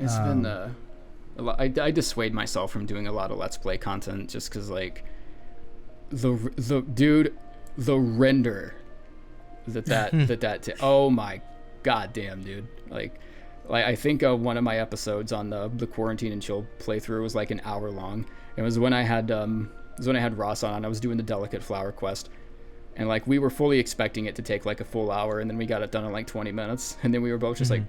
It's been a lot. I dissuade myself from doing a lot of Let's Play content just because, like, the render oh my goddamn, dude. Like I think one of my episodes on the Quarantine and Chill playthrough was like an hour long. It was when I had Ross on and I was doing the Delicate Flower quest. And like we were fully expecting it to take like a full hour, and then we got it done in like 20 minutes, and then we were both just like,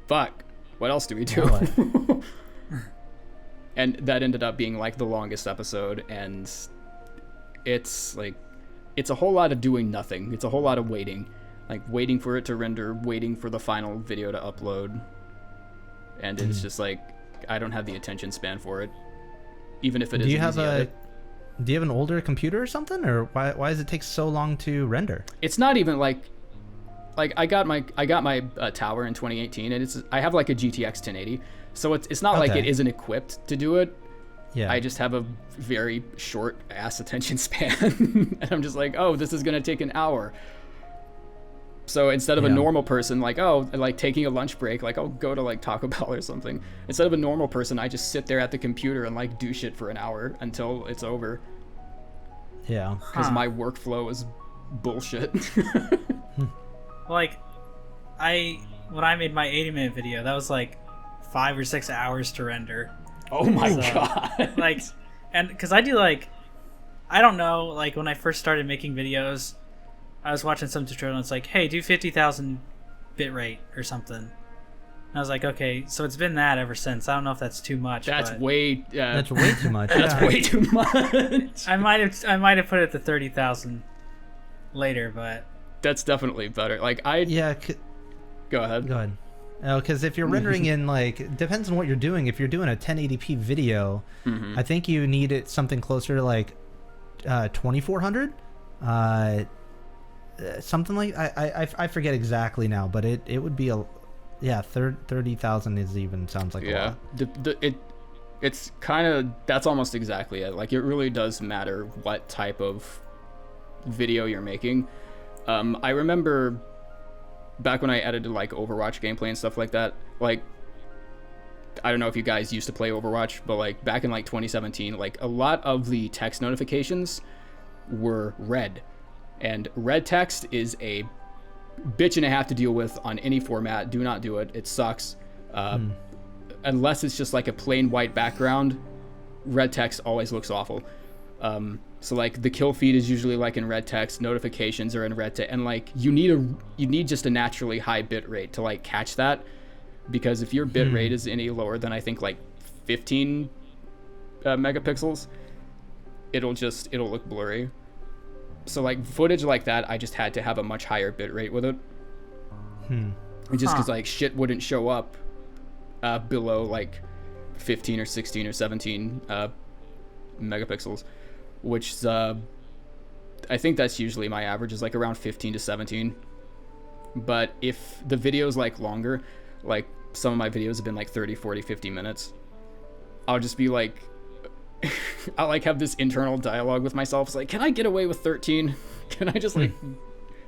fuck, what else do we do? And that ended up being like the longest episode, and it's like it's a whole lot of doing nothing. It's a whole lot of waiting. Like waiting for it to render, waiting for the final video to upload. And it's just like I don't have the attention span for it. Even if it is easy edit. Do you have an older computer or something, or why does it take so long to render? It's not even like I got my tower in 2018, and I have like a GTX 1080, so it's not like it isn't equipped to do it. Yeah. I just have a very short ass attention span, and I'm just like, oh, this is gonna take an hour. So instead of a normal person, like, oh, like taking a lunch break, like I'll go to like Taco Bell or something. Instead of a normal person, I just sit there at the computer and like do shit for an hour until it's over. Yeah. Because my workflow is bullshit. Like, when I made my 80-minute video, that was like 5 or 6 hours to render. Oh my god. Like, and because I do like, I don't know, like when I first started making videos, I was watching some tutorial and it's like, hey, do 50,000 bitrate or something. And I was like, okay, so it's been that ever since. I don't know if that's too much. That's but way too much. That's way too much. I might have put it to 30,000 later, but that's definitely better. Like go ahead. Oh, because if you're rendering in, like, it depends on what you're doing. If you're doing a 1080p video, I think you need it something closer to like 2400. Something like I forget exactly now, but it would be 30,000 is even sounds like a lot. It's kind of, that's almost exactly it. Like it really does matter what type of video you're making. I remember back when I edited like Overwatch gameplay and stuff like that, like I don't know if you guys used to play Overwatch, but like back in like 2017, like a lot of the text notifications were red. And red text is a bitch and a half to deal with on any format. Do not do it. It sucks. Unless it's just like a plain white background, red text always looks awful. So like the kill feed is usually like in red text, notifications are in red text, and like you need just a naturally high bit rate to like catch that, because if your bit rate is any lower than I think like 15 megapixels, it'll look blurry. So like footage like that, I just had to have a much higher bit rate with it. Just because like shit wouldn't show up below like 15 or 16 or 17 megapixels, which is, I think that's usually my average is like around 15 to 17. But if the video's like longer, like some of my videos have been like 30, 40, 50 minutes, I'll just be like, I like have this internal dialogue with myself. It's like, can I get away with 13? Can I just like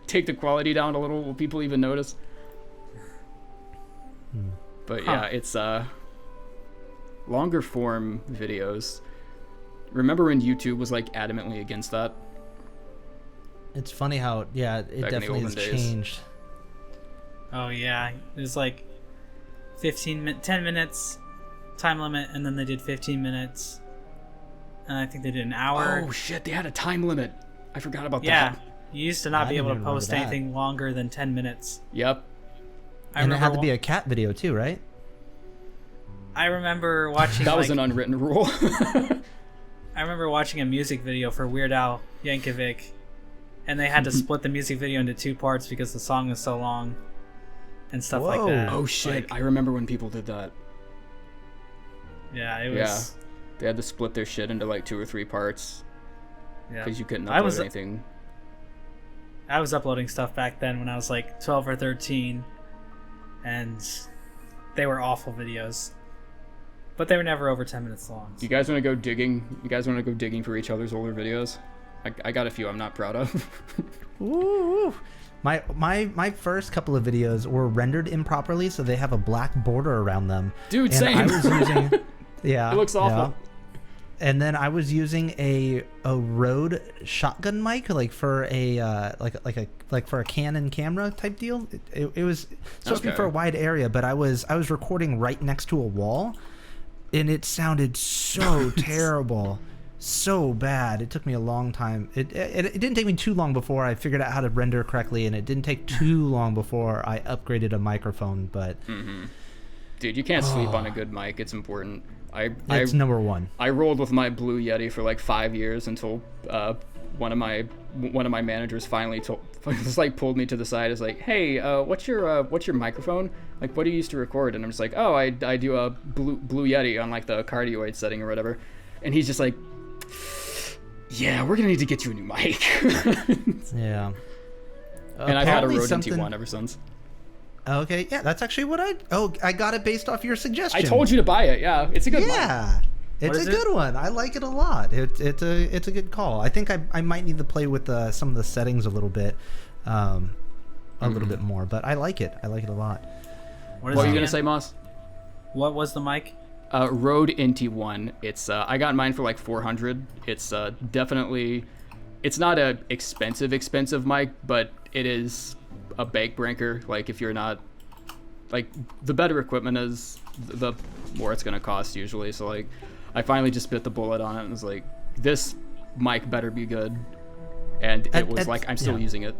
take the quality down a little? Will people even notice? But yeah, it's longer form videos. Remember when YouTube was like adamantly against that? It's funny how it definitely has changed. Oh yeah, it was like 10 minutes time limit, and then they did 15 minutes. And I think they did an hour. Oh shit, they had a time limit. I forgot about that. Yeah, you used to not be able to post anything longer than 10 minutes. Yep. And it had to be a cat video too, right? I remember watching that was an unwritten rule. I remember watching a music video for Weird Al Yankovic, and they had to split the music video into 2 parts because the song was so long and stuff like that. Oh shit, I remember when people did that. Yeah, it was... Yeah. They had to split their shit into like 2 or 3 parts. Yeah. Because you couldn't upload anything. I was uploading stuff back then when I was like 12 or 13, and they were awful videos. But they were never over 10 minutes long. You guys want to go digging? You guys want to go digging for each other's older videos? I got a few I'm not proud of. Ooh. My first couple of videos were rendered improperly, so they have a black border around them. Dude, and same. I was using, yeah, it looks awful. Yeah. And then I was using a Rode shotgun mic, like for a like for a Canon camera type deal. It was supposed to be for a wide area, but I was recording right next to a wall, and it sounded so terrible. So bad. It took me a long time. It didn't take me too long before I figured out how to render correctly, and it didn't take too long before I upgraded a microphone. But dude, you can't sleep on a good mic. It's important. It's number one. I rolled with my Blue Yeti for like 5 years until one of my managers finally pulled me to the side. Is like, hey, what's your microphone? Like, what do you use to record? And I'm just like, oh, I do a Blue Yeti on like the cardioid setting or whatever. And he's just like, yeah, we're gonna need to get you a new mic. Yeah. And I've had a Rode NT1 ever since. Okay, yeah, that's actually what I got it based off your suggestion. I told you to buy it. Yeah, it's a good one. Yeah, it's a good one. I like it a lot. It's a good call. I think I might need to play with some of the settings a little bit, little bit more. But I like it. I like it a lot. What are you gonna say, Moss? What was the mic? Rode NT1. It's I got mine for like $400. It's definitely, it's not a expensive mic, but it is a bank breaker. Like, if you're not, like, the better equipment is, the more it's gonna cost usually. So like, I finally just bit the bullet on it and was like, this mic better be good. And it was like, I'm still using it.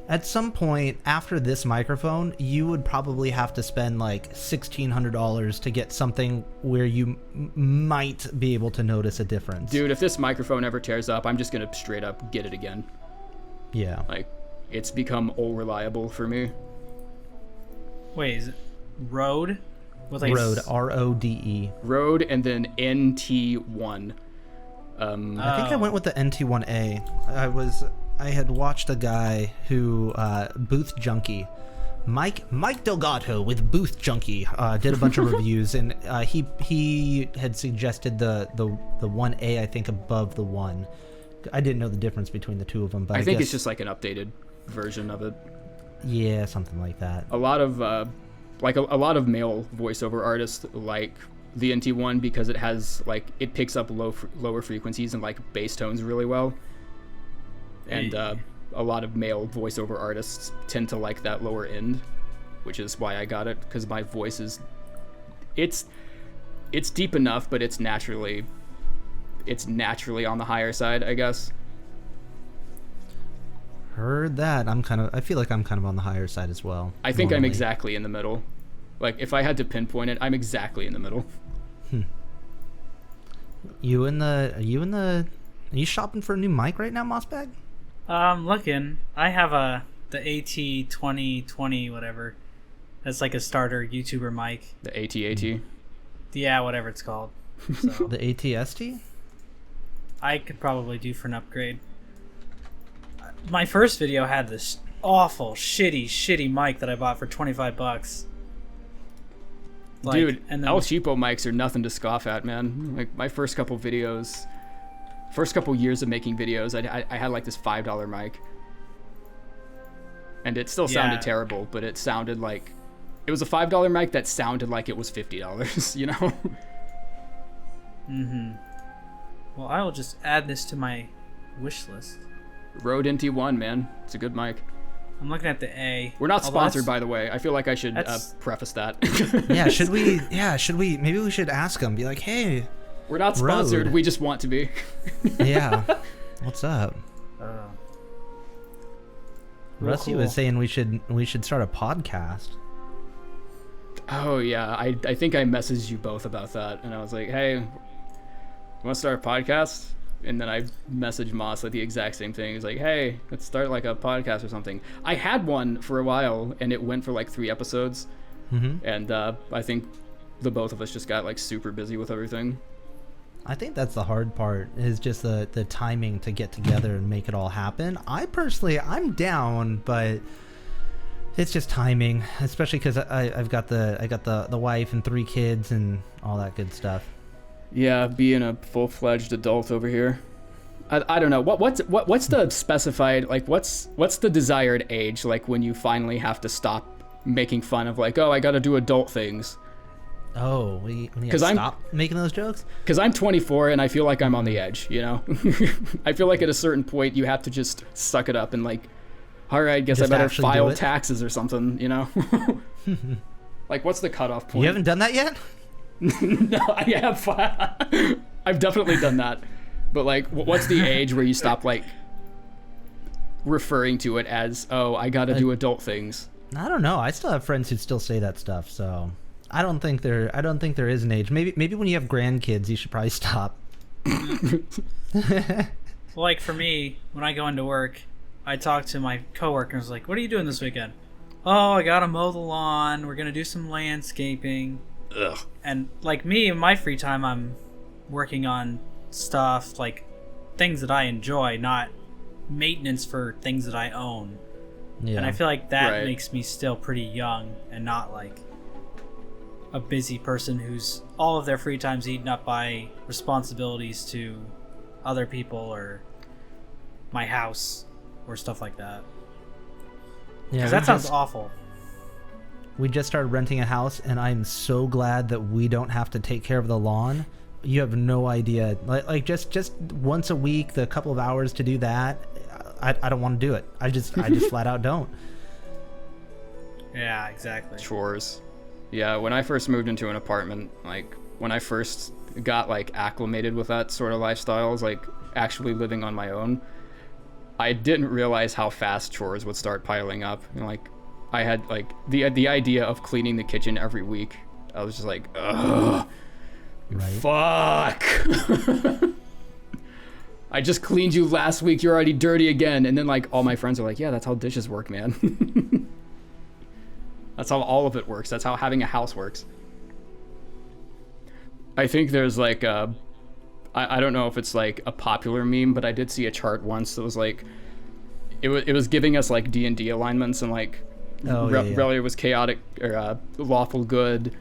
At some point after this microphone, you would probably have to spend like $1,600 to get something where you might be able to notice a difference. Dude, if this microphone ever tears up, I'm just gonna straight up get it again. Yeah. Like, it's become all reliable for me. Wait, is it Rode? With like Rode, R-O-D-E. Rode and then NT1. I think I went with the NT1A. I had watched a guy who Booth Junkie, Mike Delgado with Booth Junkie, did a bunch of reviews, and he had suggested the 1A, I think, above the 1. I didn't know the difference between the two of them, but I think guess it's just like an updated version of it. Yeah, something like that. A lot of a lot of male voiceover artists like the NT1 because it has it picks up lower frequencies and like bass tones really well. And a lot of male voiceover artists tend to like that lower end, which is why I got it, because my voice is, it's deep enough, but it's naturally on the higher side, I guess. Heard that. I feel like I'm kind of on the higher side as well. I think I'm exactly in the middle. Like, if I had to pinpoint it, I'm exactly in the middle. Are you shopping for a new mic right now, Mossbag? I'm looking. I have the AT2020 whatever. That's like a starter YouTuber mic. The AT-AT? Yeah, whatever it's called. So the AT-ST? I could probably do for an upgrade. My first video had this awful, shitty mic that I bought for $25. Dude, and El Cheapo mics are nothing to scoff at, man. Like, my first couple years of making videos, I had like this $5 mic, and it still sounded terrible, but it sounded like it was a $5 mic that sounded like it was $50, you know? Well, I will just add this to my wish list. Rode NT1, man, it's a good mic. I'm looking at the A. We're not sponsored, by the way. I feel like I should preface that. Yeah, should we? Maybe we should ask them. Be like, hey, we're not sponsored. Rode. We just want to be. Yeah. What's up? Rusty was saying we should start a podcast. Oh yeah, I think I messaged you both about that, and I was like, hey, you want to start a podcast? And then I messaged Moss like the exact same thing. He's like, hey, let's start like a podcast or something. I had one for a while, and it went for like 3 episodes. And I think the both of us just got like super busy with everything. I think that's the hard part, is just the timing to get together and make it all happen. I'm down, but it's just timing, especially because I've got the wife and 3 kids and all that good stuff. Yeah, being a full-fledged adult over here. I don't know what's the specified, like what's the desired age, like when you finally have to stop making fun of like, oh, I gotta do adult things. Oh, when you have to stop making those jokes? Because I'm 24 and I feel like I'm on the edge, you know? I feel like at a certain point you have to just suck it up and like, all right, guess I better file taxes or something, you know? Like, what's the cutoff point? You haven't done that yet? No, I have. I've definitely done that. But like, what's the age where you stop like referring to it as, oh, I gotta do adult things? I don't know. I still have friends who still say that stuff, so I don't think there is an age. Maybe when you have grandkids, you should probably stop. Well, like for me, when I go into work, I talk to my coworkers like, "What are you doing this weekend?" "Oh, I gotta mow the lawn. We're gonna do some landscaping." Ugh. And like me, in my free time, I'm working on stuff like things that I enjoy, not maintenance for things that I own. Yeah. And I feel like that makes me still pretty young and not like a busy person who's all of their free time's eaten up by responsibilities to other people or my house or stuff like that. Yeah, because that sounds awful. We just started renting a house, and I'm so glad that we don't have to take care of the lawn. You have no idea. Like just once a week, the couple of hours to do that, I don't want to do it. I just flat out don't. Yeah, exactly. Chores. Yeah, when I first moved into an apartment, like when I first got like acclimated with that sort of lifestyle, like actually living on my own, I didn't realize how fast chores would start piling up. You know, like I had like the idea of cleaning the kitchen every week. I was just like, ugh, fuck. I just cleaned you last week. You're already dirty again. And then like all my friends are like, yeah, that's how dishes work, man. That's how all of it works. That's how having a house works. I think there's like I don't know if it's like a popular meme, but I did see a chart once that was like, it was giving us like D&D alignments, and like Relyea was chaotic or lawful good,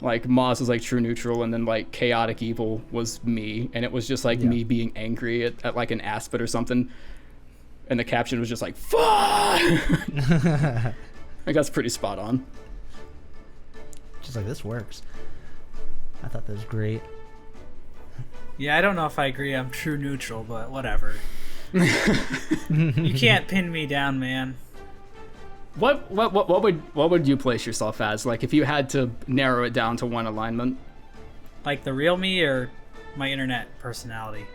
like Moss was like true neutral, and then like chaotic evil was me, and it was just like me being angry at like an aspid or something, and the caption was just like, fuck. I think that's pretty spot on. Just like, this works. I thought that was great. Yeah, I don't know if I agree I'm true neutral, but whatever. You can't pin me down, man. What would you place yourself as? Like if you had to narrow it down to one alignment? Like the real me or my internet personality?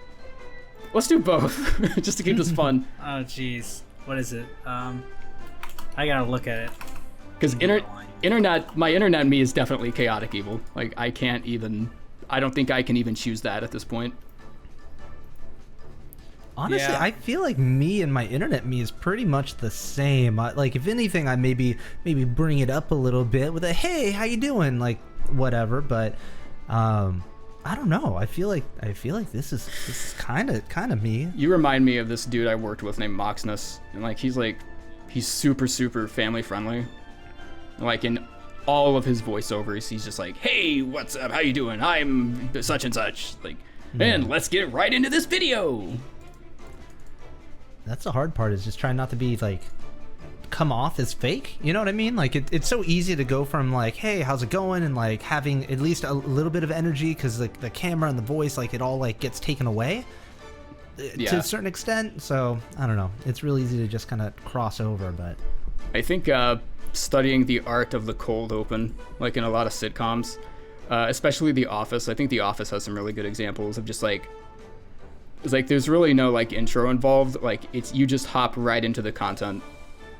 Let's do both, just to keep this fun. Oh jeez. What is it? I gotta look at it. Because my internet me is definitely chaotic evil. Like I don't think I can even choose that at this point. Honestly, I feel like me and my internet me is pretty much the same. Like if anything, I maybe bring it up a little bit with a hey, how you doing? Like whatever. But I don't know. I feel like this is kind of me. You remind me of this dude I worked with named Moxness, and like he's super family friendly. Like in all of his voiceovers, he's just like, hey, what's up? How you doing? I'm such and such. Like, and let's get right into this video. That's the hard part, is just trying not to be like come off as fake. You know what I mean? Like it's so easy to go from like, hey, how's it going, and like having at least a little bit of energy, because like the camera and the voice, like it all like gets taken away to a certain extent. So I don't know. It's real easy to just kind of cross over. But I think studying the art of the cold open, like in a lot of sitcoms, especially The Office. I think The Office has some really good examples of just like, it's like there's really no like intro involved. Like it's, you just hop right into the content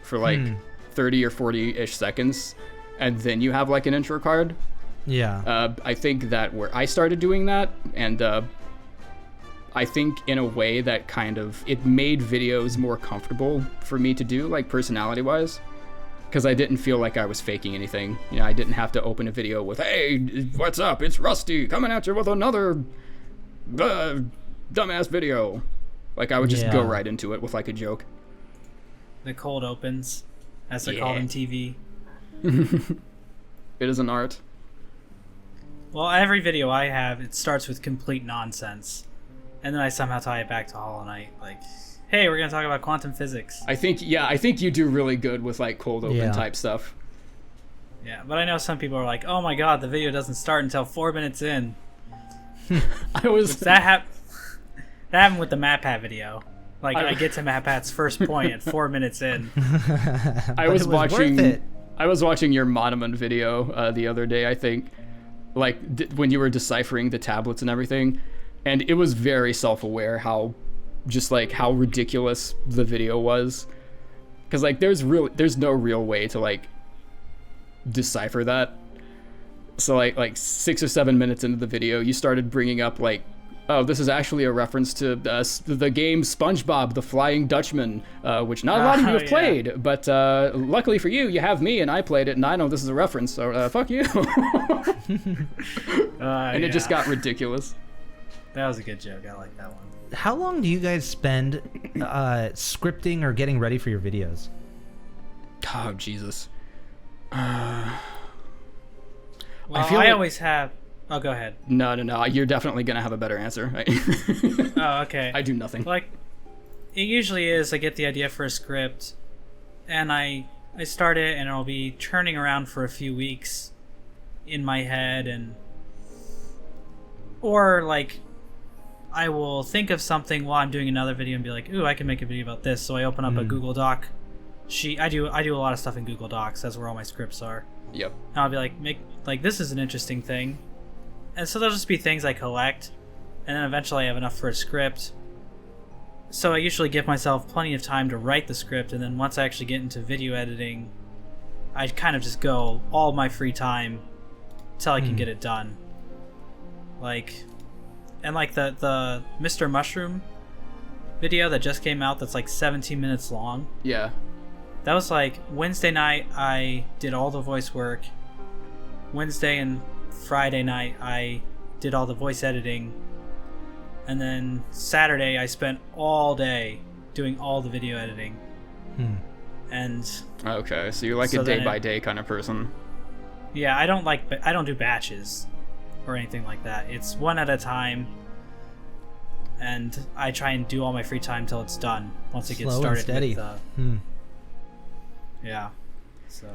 for like 30 or 40-ish seconds, and then you have like an intro card. Yeah. I think that where I started doing that, and I think in a way that kind of, it made videos more comfortable for me to do, like personality wise, because I didn't feel like I was faking anything. You know, I didn't have to open a video with, hey, what's up? It's Rusty coming at you with another dumbass video. Like I would just go right into it with like a joke. The cold opens, as they're called in TV. It is an art. Well, every video I have, it starts with complete nonsense. and then I somehow tie it back to Hollow Knight. Like, hey, we're gonna talk about quantum physics. I think you do really good with like cold open type stuff. Yeah, but I know some people are like, oh my god, the video doesn't start until 4 minutes in. That happened with the MatPat video. Like, I get to MatPat's first point at 4 minutes in. I was watching your Monument video the other day, I think, like when you were deciphering the tablets and everything, and it was very self-aware how ridiculous the video was, because like there's no real way to like decipher that. So like 6 or 7 minutes into the video, you started bringing up like, oh, this is actually a reference to the game SpongeBob, the Flying Dutchman, which not a lot of you have played, but luckily for you, you have me, and I played it, and I know this is a reference, so fuck you. And it just got ridiculous. That was a good joke. I like that one. How long do you guys spend scripting or getting ready for your videos? Oh, Jesus. Well, I always have... Oh, go ahead. No. You're definitely going to have a better answer. Oh, okay. I do nothing. Like, it usually is I get the idea for a script, and I start it, and it'll be churning around for a few weeks in my head, or like, I will think of something while I'm doing another video and be like, ooh, I can make a video about this. So I open up a Google Doc sheet. I do a lot of stuff in Google Docs. That's where all my scripts are. Yep. And I'll be like, this is an interesting thing. And so there'll just be things I collect, and then eventually I have enough for a script. So I usually give myself plenty of time to write the script, and then once I actually get into video editing, I kind of just go all my free time till I can get it done. Like, and like the Mr. Mushroom video that just came out that's like 17 minutes long. Yeah. That was like Wednesday night I did all the voice work. Wednesday and Friday night I did all the voice editing. And then Saturday I spent all day doing all the video editing. And okay, so you're like a day by day kind of person. Yeah, I don't do batches or anything like that. It's one at a time, and I try and do all my free time till it's done. Once it gets started, and steady. Yeah. So.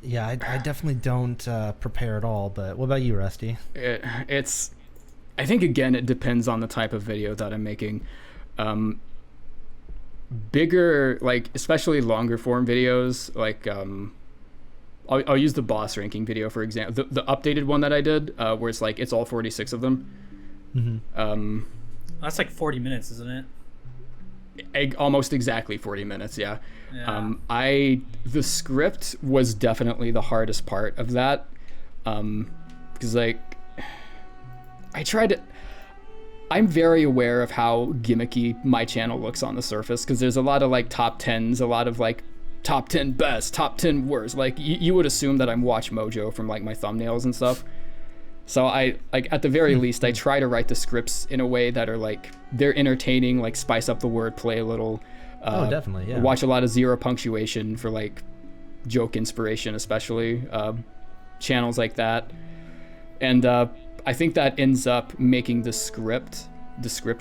Yeah, I definitely don't prepare at all. But what about you, Rusty? It's. I think again, it depends on the type of video that I'm making. Bigger, like especially longer form videos, like I'll use the boss ranking video for example, the updated one that I did, where it's like it's all 46 of them. That's like 40 minutes, isn't it? Almost exactly 40 minutes, yeah. The script was definitely the hardest part of that, because like I'm very aware of how gimmicky my channel looks on the surface, because there's a lot of like top 10s, a lot of like top 10 best, top 10 worst. Like you would assume that I'm Watch Mojo from like my thumbnails and stuff. So I like at the very least I try to write the scripts in a way that are like they're entertaining, like spice up the wordplay a little. Definitely, yeah. Watch a lot of zero punctuation for like joke inspiration, especially channels like that. And I think that ends up making the script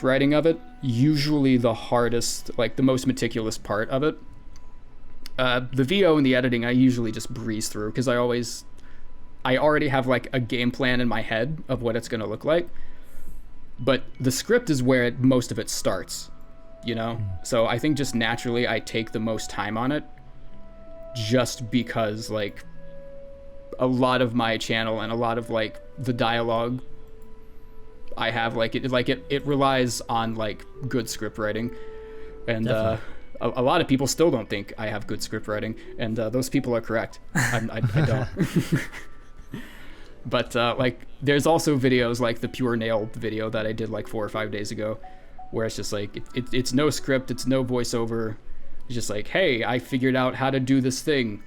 writing of it usually the hardest, like the most meticulous part of it. The VO and the editing I usually just breeze through, because I already have like a game plan in my head of what it's going to look like. But the script is where most of it starts, you know? So I think just naturally I take the most time on it, just because like a lot of my channel and a lot of like the dialogue I have, like it relies on like good script writing. And a lot of people still don't think I have good script writing, and those people are correct. I don't. But like there's also videos like the Pure Nail video that I did like 4 or 5 days ago, where it's just like it's no script, it's no voiceover. It's just like, hey, I figured out how to do this thing,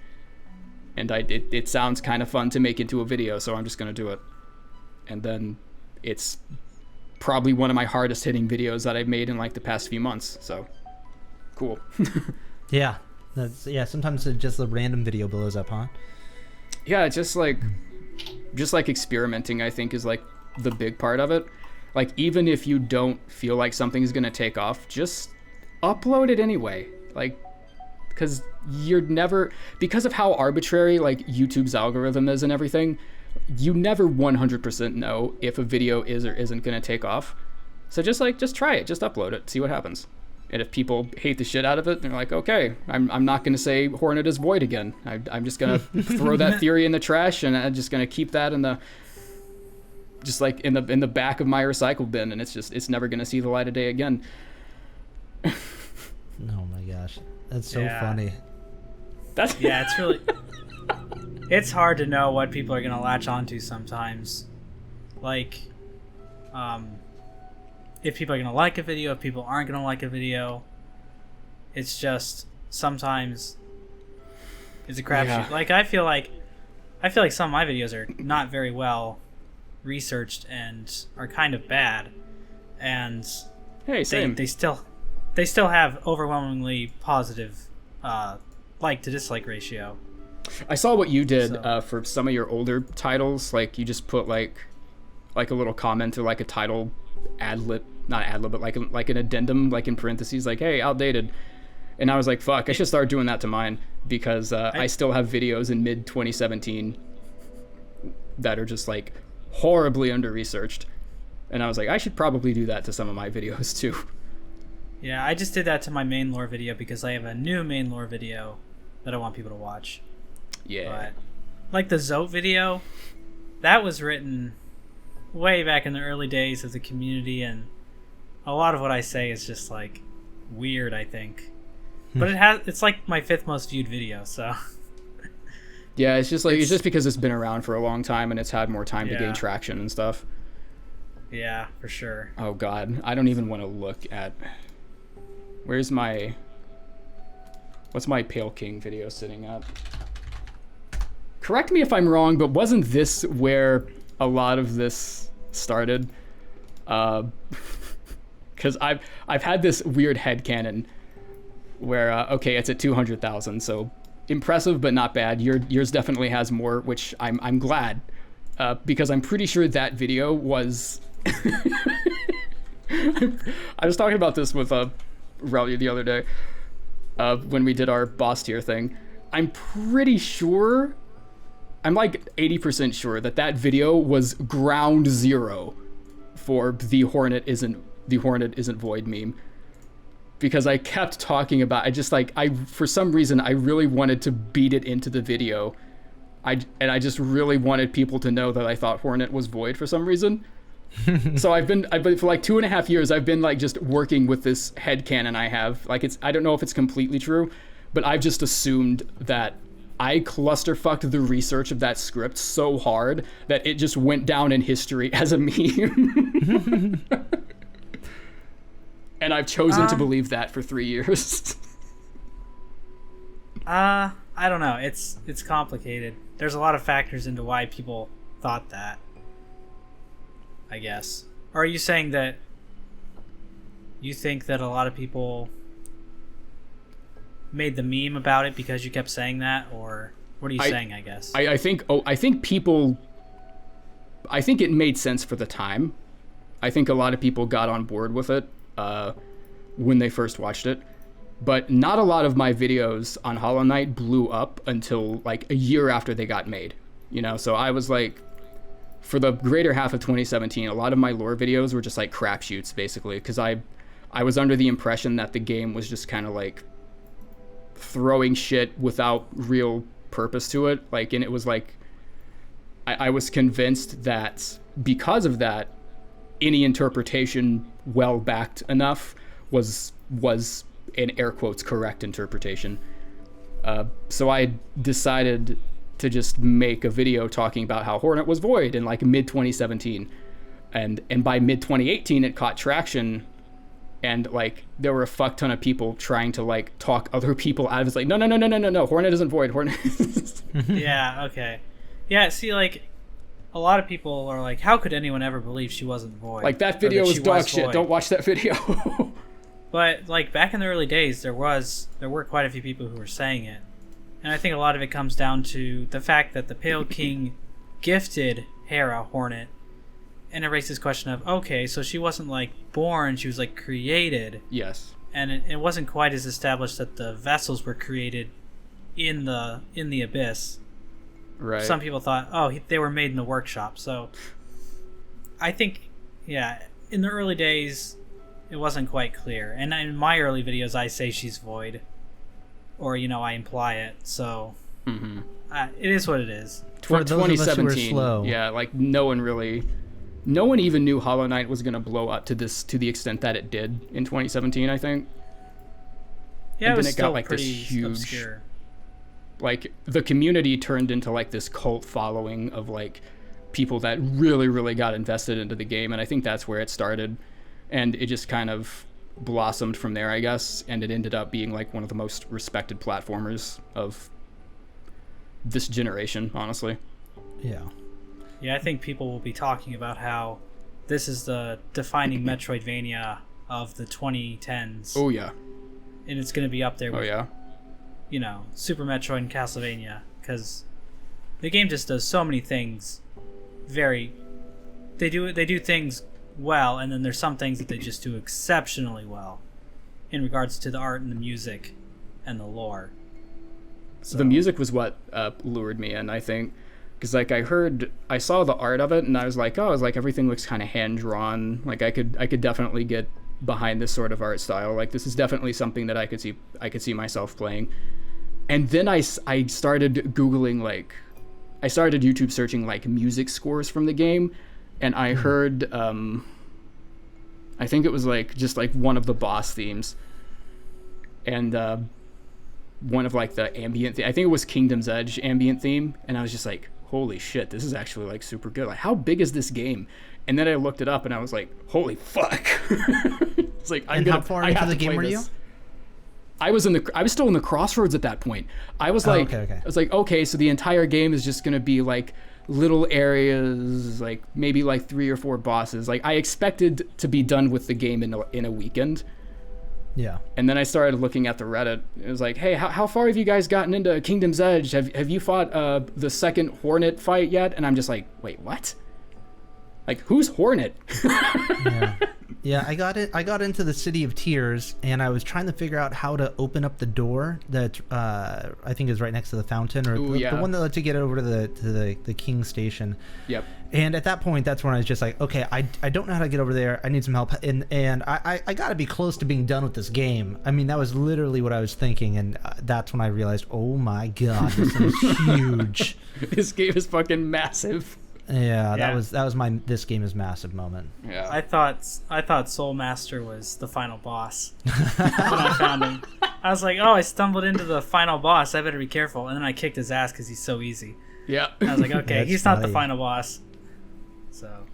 and it sounds kind of fun to make into a video, so I'm just gonna do it. And then it's probably one of my hardest hitting videos that I've made in like the past few months. So cool. Yeah, sometimes it's just a random video blows up, huh? Yeah, just like experimenting, I think, is like the big part of it. Like, even if you don't feel like something's gonna take off, just upload it anyway. Like, because you're never, because of how arbitrary like YouTube's algorithm is and everything, you never 100% know if a video is or isn't gonna take off. So just try it, just upload it, see what happens. And if people hate the shit out of it, they're like, okay, I'm not gonna say Hornet is void again. I'm just gonna throw that theory in the trash, and I'm just gonna keep that in the, just like in the back of my recycle bin, and it's never gonna see the light of day again. Oh my gosh, that's so funny. It's really, it's hard to know what people are gonna latch onto sometimes. Like, if people are gonna like a video, if people aren't gonna like a video. It's just sometimes it's a crapshoot. Yeah. Like I feel like some of my videos are not very well researched and are kind of bad, and Hey, same. they still have overwhelmingly positive like to dislike ratio. I saw what you did for some of your older titles. Like, you just put like a little comment or like a title not ad lib, but like an addendum, like in parentheses, like, hey, outdated. And I was like, fuck, I should start doing that to mine, because I still have videos in mid 2017 that are just like horribly under researched. And I was like, I should probably do that to some of my videos too. Yeah, I just did that to my main lore video because I have a new main lore video that I want people to watch. Yeah. But like the Zote video, that was written way back in the early days of the community, and a lot of what I say is just like weird, I think. But it's like my 5th most viewed video, so yeah, it's just because it's been around for a long time and it's had more time to gain traction and stuff. Yeah, for sure. Oh god, I don't even want to look at what's my Pale King video sitting at? Correct me if I'm wrong, but wasn't this where a lot of this started? Because I've had this weird headcanon where okay, it's at 200,000, so impressive but not bad. Yours definitely has more, which I'm glad, because I'm pretty sure that video was I was talking about this with Relyea the other day when we did our boss tier thing. I'm pretty sure, I'm like 80% sure that video was ground zero for the Hornet isn't void meme, because I kept talking about, I for some reason I really wanted to beat it into the video. I just really wanted people to know that I thought Hornet was void for some reason. So I've been for like 2.5 years, I've been like just working with this headcanon I have. Like, I don't know if it's completely true, but I've just assumed that I clusterfucked the research of that script so hard that it just went down in history as a meme. And I've chosen to believe that for 3 years. I don't know. It's complicated. There's a lot of factors into why people thought that, I guess. Or are you saying that you think that a lot of people made the meme about it because you kept saying that? Or what are you saying, I guess? I think it made sense for the time. I think a lot of people got on board with it when they first watched it. But not a lot of my videos on Hollow Knight blew up until like a year after they got made. You know, so I was like, for the greater half of 2017, a lot of my lore videos were just like crapshoots, basically, because I was under the impression that the game was just kind of like throwing shit without real purpose to it. Like, and it was like, I was convinced that because of that, any interpretation well backed enough was in air quotes correct interpretation. So I decided to just make a video talking about how Hornet was void in like mid 2017, and by mid 2018 it caught traction, and like there were a fuck ton of people trying to like talk other people out of it. It's like, no, Hornet isn't void. Hornet. Yeah. Okay. Yeah. See, like, a lot of people are like, how could anyone ever believe she wasn't void? Like, that video was dog shit. Void. Don't watch that video. But like back in the early days, there were quite a few people who were saying it, and I think a lot of it comes down to the fact that the Pale King gifted Hera Hornet and it raises this question of, okay, so she wasn't like born, she was like created. Yes. And it wasn't quite as established that the vessels were created in the abyss. Right. Some people thought, oh, they were made in the workshop. So I think, yeah, in the early days, it wasn't quite clear. And in my early videos, I say she's void, or I imply it. So it is what it is. For those of us who are slow. Yeah, like no one even knew Hollow Knight was gonna blow up to the extent that it did in 2017. I think. Yeah, and it was then it still got like pretty this huge, obscure. Like the community turned into like this cult following of like people that really, really got invested into the game, and I think that's where it started, and it just kind of blossomed from there, I guess, and it ended up being like one of the most respected platformers of this generation, honestly. Yeah. Yeah, I think people will be talking about how this is the defining Metroidvania of the 2010s. Oh yeah. And it's going to be up there with, oh yeah. Super Metroid and Castlevania, because the game just does so many things they do things well, and then there's some things that they just do exceptionally well in regards to the art and the music and the lore. So. The music was what lured me in, I think, because like I saw the art of it, and I was like, everything looks kind of hand drawn. Like I could definitely get behind this sort of art style. Like this is definitely something that I could see myself playing. And then I started Googling, like I started YouTube searching like music scores from the game, and I heard I think it was like just like one of the boss themes, and one of like the ambient I think it was Kingdom's Edge ambient theme, and I was just like, holy shit, this is actually like super good. Like how big is this game? And then I looked it up and I was like, holy fuck. It's like how far into the game were you? I was still in the crossroads at that point. I was like, okay. I was like, okay, so the entire game is just gonna be like little areas, like maybe like 3 or 4 bosses. Like I expected to be done with the game in a weekend. Yeah. And then I started looking at the Reddit. It was like, hey, how far have you guys gotten into Kingdom's Edge? Have you fought the second Hornet fight yet? And I'm just like, wait, what? Like, who's Hornet? Yeah, I got into the City of Tears, and I was trying to figure out how to open up the door that I think is right next to the fountain, or the one that lets you get over to the King Station. Yep. And at that point, that's when I was just like, okay, I don't know how to get over there. I need some help, and I got to be close to being done with this game. I mean, that was literally what I was thinking, and that's when I realized, oh my god, this thing is huge. This game is fucking massive. Yeah, that was my this game is massive moment. Yeah. I thought Soul Master was the final boss when I found him. I was like, oh, I stumbled into the final boss. I better be careful. And then I kicked his ass because he's so easy. Yeah. I was like, okay, he's not the final boss. So,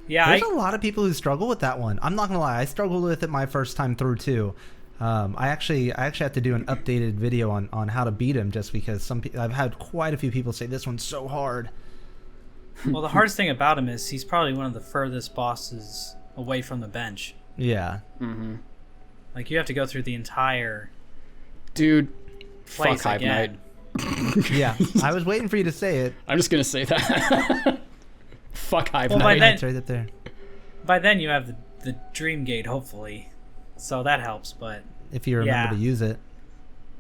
yeah. There's a lot of people who struggle with that one. I'm not gonna lie, I struggled with it my first time through too. I actually have to do an updated video on how to beat him, just because I've had quite a few people say this one's so hard. Well, the hardest thing about him is he's probably one of the furthest bosses away from the bench. Yeah. Mm-hmm. Like, you have to go through the entire fuck Hive Knight. Yeah, I was waiting for you to say it. I'm just gonna say that. Fuck Hive Knight. It's right up there. By then you have the Dream Gate, hopefully, so that helps. But if you remember to use it.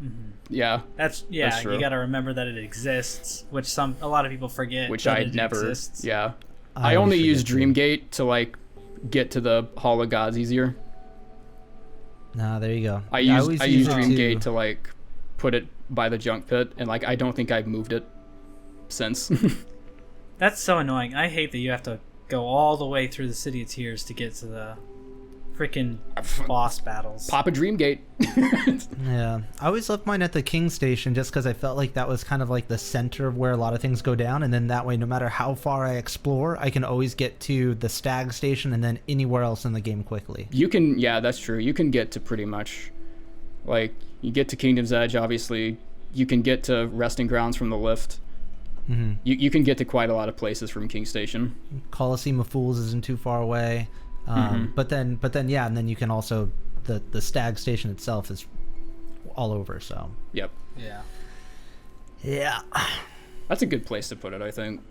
Mm-hmm. Yeah, that's true. You got to remember that it exists, which a lot of people forget. Which I'd never. Exists. Yeah, I only use Dreamgate to like get to the Hall of Gods easier. Nah, there you go. I use Dreamgate to like put it by the junk pit, and like I don't think I've moved it since. That's so annoying. I hate that you have to go all the way through the City of Tears to get to the freaking boss battles. Pop a Dreamgate. Yeah, I always left mine at the King Station just because I felt like that was kind of like the center of where a lot of things go down, and then that way, no matter how far I explore, I can always get to the Stag Station and then anywhere else in the game quickly. You can, yeah, that's true. You can get to pretty much, like, you get to Kingdom's Edge, obviously. You can get to Resting Grounds from the lift. Mm-hmm. You can get to quite a lot of places from King Station. Coliseum of Fools isn't too far away. But then yeah, and then you can also the Stag Station itself is all over. So yep. Yeah. That's a good place to put it, I think.